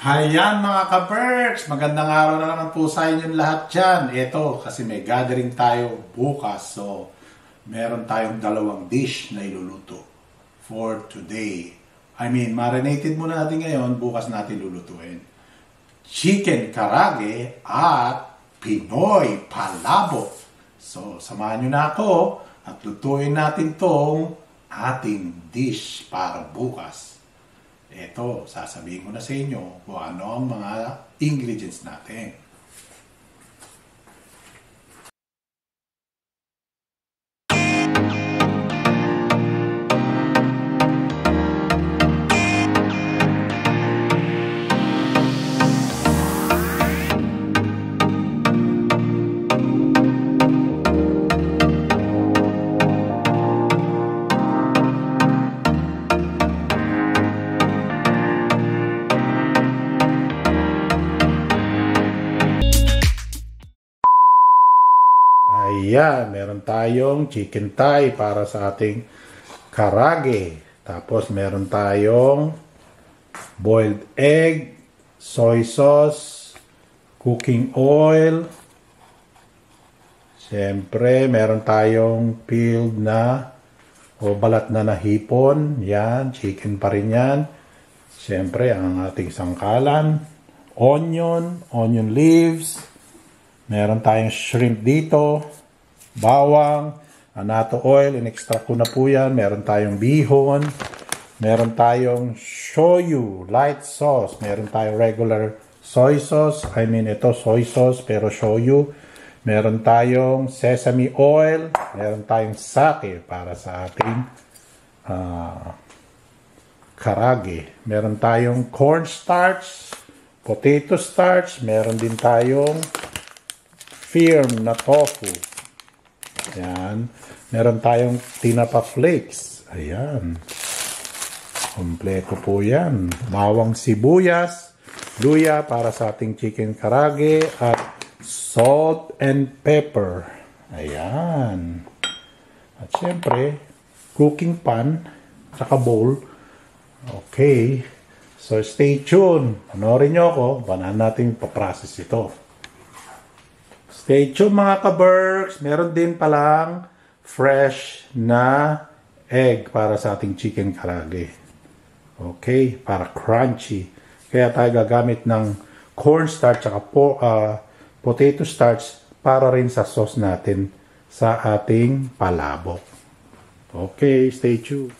Hayan mga ka-Berks! Magandang araw na naman po sa inyong lahat dyan. Ito, kasi may gathering tayo bukas. So, meron tayong dalawang dish na iluluto for today. Marinated muna natin ngayon, bukas natin lulutuin. Chicken karage at Pinoy palabok. So, samahan nyo na ako at lutuin natin tong ating dish para bukas. Ito, sasabihin ko na sa inyo kung ano ang mga ingredients natin. Ayan, meron tayong chicken thigh para sa ating karage. Tapos meron tayong boiled egg, soy sauce, cooking oil. Siyempre, meron tayong peeled na o balat na hipon. Yan, chicken pa rin yan. Siyempre, ang ating sangkalan, onion leaves. Meron tayong shrimp dito, bawang, annatto oil, in-extract ko na po yan. Meron tayong bihon, meron tayong shoyu, light sauce, meron tayong regular soy sauce, ito soy sauce pero shoyu. Meron tayong sesame oil, meron tayong sake para sa ating karage. Meron tayong cornstarch, potato starch, meron din tayong firm na tofu. Ayan. Meron tayong tinapa flakes. Ayan. Kompleto po yan. Bawang sibuyas, luya para sa ating chicken karage, at salt and pepper. Ayan. At syempre, cooking pan, saka bowl. Okay. So, stay tuned. Panorin nyo ako. Banan natin paprocess ito. Stay tuned mga ka-Berks. Meron din palang fresh na egg para sa ating chicken karage. Okay, para crunchy. Kaya tayo gagamit ng cornstarch at potato starch para rin sa sauce natin sa ating palabok. Okay, stay tuned.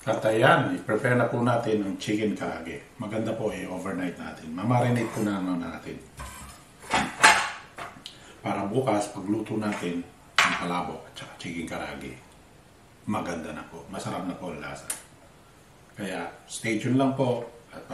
At ayan, i-prepare na po natin ang chicken karage. Maganda po overnight natin. Mamarinate po na natin. Para bukas, pagluto natin ang palabok at saka chicken karage, maganda na po. Masarap na po ang lasa. Kaya, stay tuned lang po. At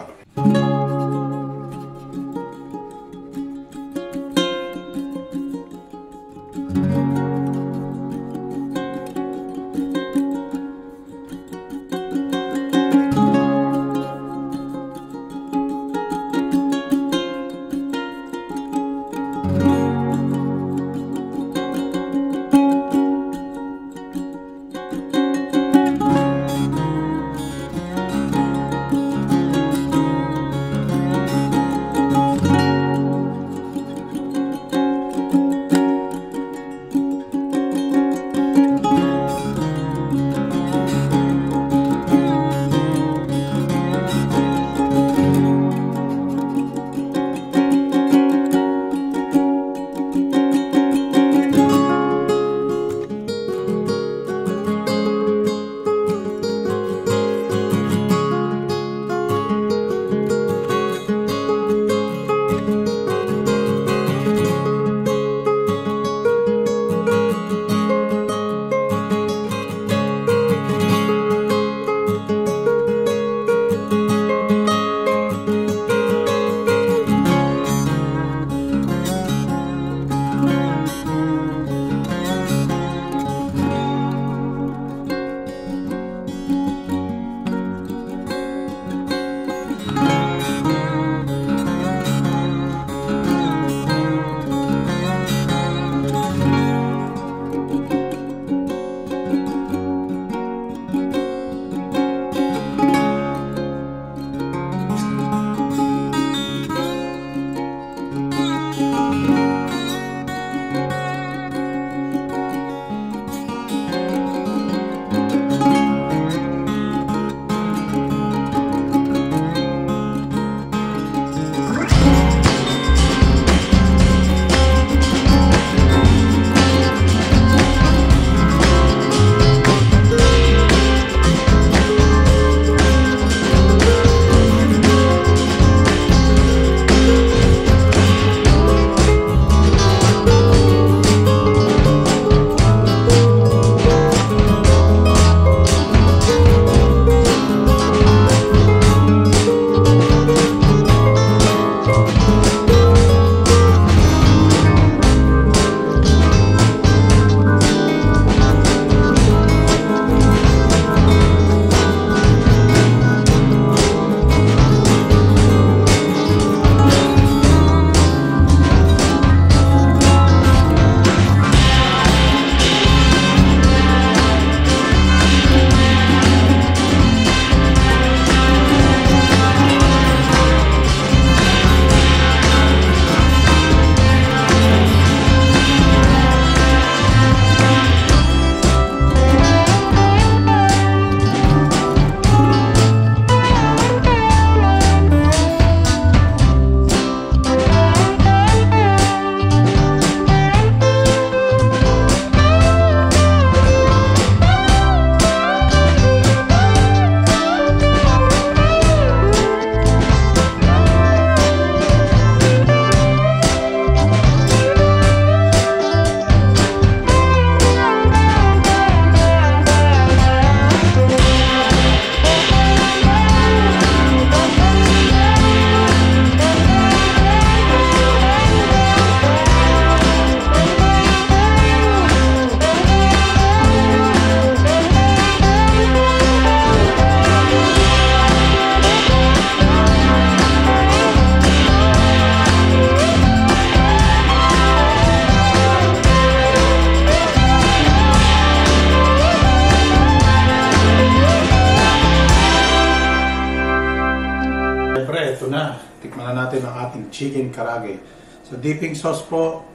chicken karaage. So dipping sauce po,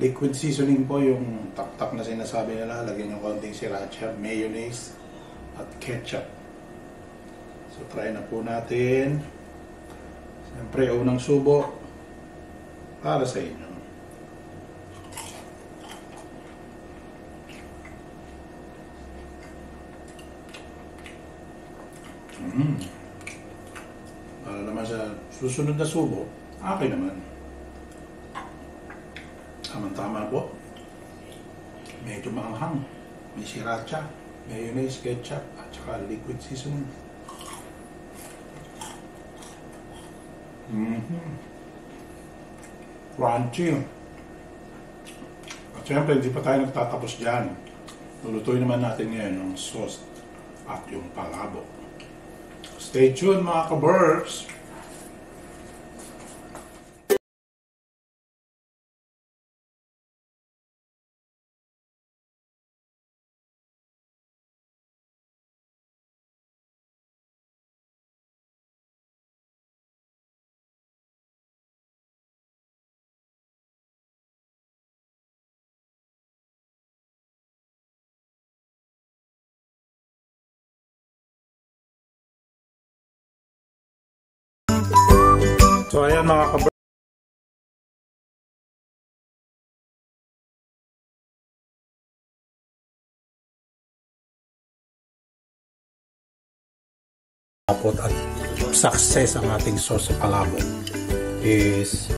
liquid seasoning po, yung tak-tak na sinasabi nila. Lagyan yung konting sriracha, mayonnaise, at ketchup. So try na po natin. Siyempre, unang subo para sa inyo. Para naman sa susunod na subo, okay naman. Tama-tama po. Medyo maanghang. May sriracha, mayonnaise, ketchup, at saka liquid seasoning. Crunchy. At syempre, hindi pa tayo nagtatapos dyan. Lulutuin naman natin ngayon ng sauce at yung palabok. Stay tuned mga ka-Burbs! So ayan mga ka-Burbs. At success ang ating sauce sa palabok is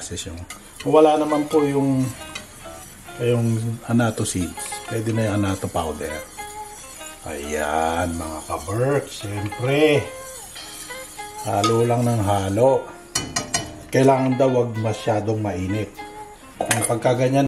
yung wala naman po yung annatto seeds. Pwede na yung annatto powder. Ayan mga ka-Burbs, siyempre halo lang ng halo. Kailangan daw wag masyadong mainit. Kung pagkaganyan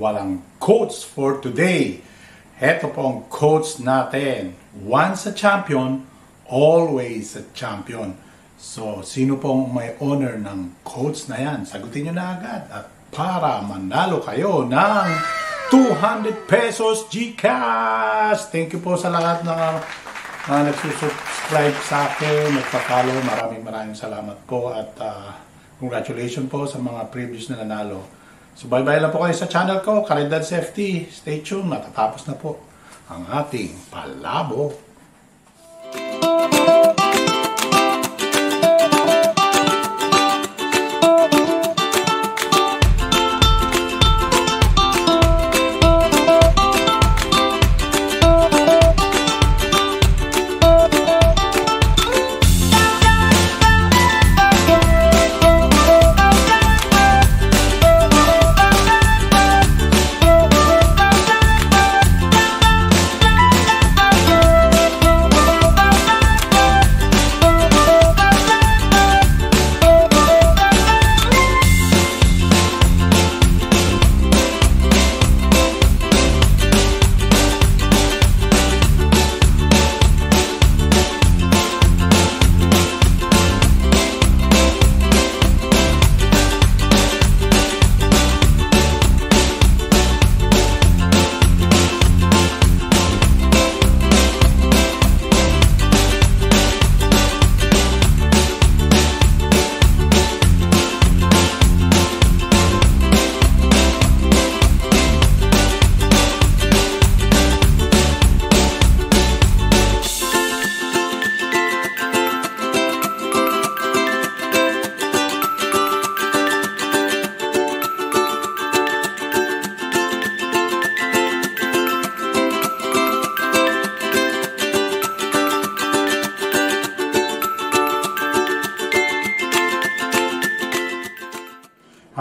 walang quotes for today. Heto pong quotes natin. Once a champion, always a champion. So, sino pong may honor ng quotes na yan? Sagutin nyo na agad. At para manalo kayo ng 200 pesos GCash! Thank you po sa lahat na nagsusubscribe sa akin, nagpa-follow. Maraming salamat po at congratulations po sa mga previous na nanalo. So bye-bye lang po kayo sa channel ko, Caridad FT. Stay tuned, matatapos na po ang ating palabo.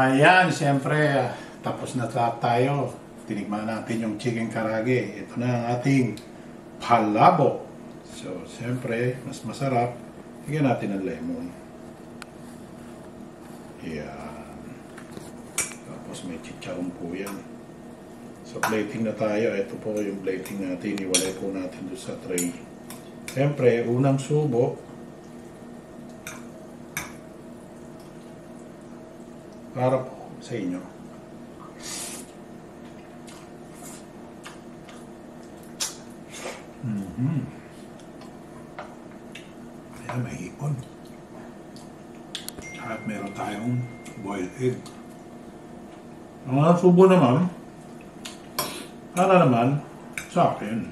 Ayan, siyempre, tapos na tayo. Tinigman natin yung chicken karage. Ito na ang ating palabo. So, siyempre, mas masarap. Higyan natin ng lemon. Ayan. Tapos may chicharon po yan. So, plating na tayo. Ito po yung plating natin. Iwalay po natin doon sa tray. Siyempre, unang subo. Para po sa inyo. Ayan, may hipon. At meron tayong boiled egg. Ang subo naman, para naman sa akin.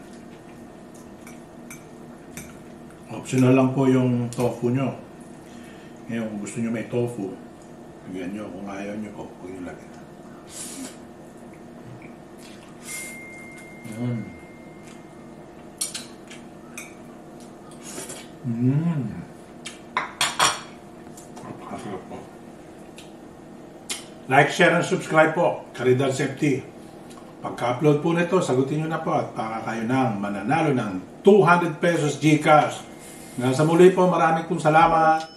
Optional lang po yung tofu nyo. Ngayon, kung gusto nyo may tofu, lagyan nyo. Kung ayaw nyo po, huwag nyo lagyan. Napakasarap po. Like, share, and subscribe po. Caridad FT. Pagka-upload po nito, sagutin nyo na po at baka kayo nang mananalo ng 200 pesos GCash. Hanggang sa muli po, maraming salamat.